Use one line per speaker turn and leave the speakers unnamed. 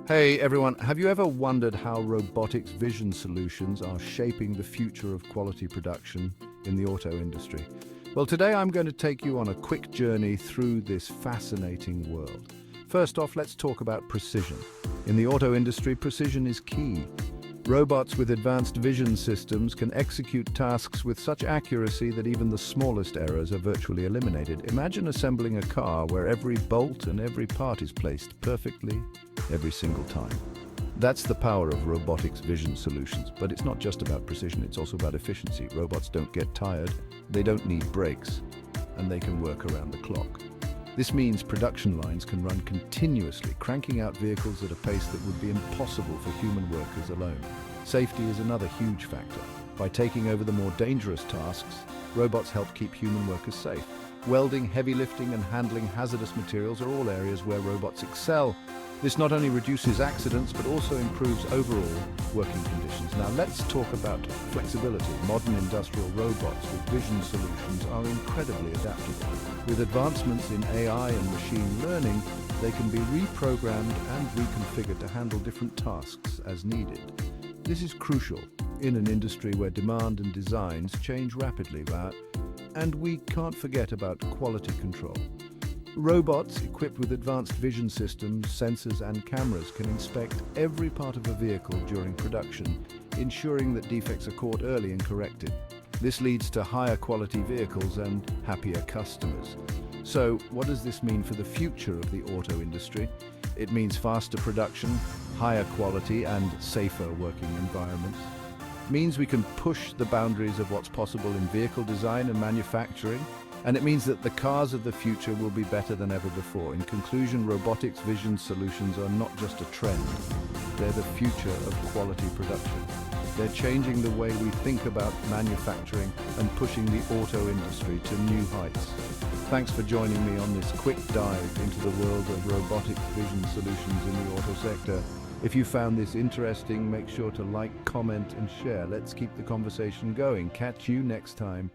Hey everyone, have you ever wondered how robotics vision solutions are shaping the future of quality production in the auto industry? Well, today I'm going to take you on a quick journey through this fascinating world. First off, let's talk about precision. In the auto industry, precision is key. Robots with advanced vision systems can execute tasks with such accuracy that even the smallest errors are virtually eliminated. Imagine assembling a car where every bolt and every part is placed perfectly every single time. That's the power of robotics vision solutions, but it's not just about precision, it's also about efficiency. Robots don't get tired, they don't need breaks, and they can work around the clock. This means production lines can run continuously, cranking out vehicles at a pace that would be impossible for human workers alone. Safety is another huge factor. By taking over the more dangerous tasks, robots help keep human workers safe. Welding, heavy lifting, and handling hazardous materials are all areas where robots excel. This not only reduces accidents, but also improves overall working conditions. Now let's talk about flexibility. Modern industrial robots with vision solutions are incredibly adaptable. With advancements in AI and machine learning, they can be reprogrammed and reconfigured to handle different tasks as needed. This is crucial in an industry where demand and designs change rapidly, and we can't forget about quality control. Robots equipped with advanced vision systems, sensors and cameras can inspect every part of a vehicle during production, ensuring that defects are caught early and corrected. This leads to higher quality vehicles and happier customers. So, what does this mean for the future of the auto industry? It means faster production, higher quality and safer working environments. It means we can push the boundaries of what's possible in vehicle design and manufacturing. And it means that the cars of the future will be better than ever before. In conclusion, robotics vision solutions are not just a trend. They're the future of quality production. They're changing the way we think about manufacturing and pushing the auto industry to new heights. Thanks for joining me on this quick dive into the world of robotic vision solutions in the auto sector. If you found this interesting, make sure to like, comment, and share. Let's keep the conversation going. Catch you next time.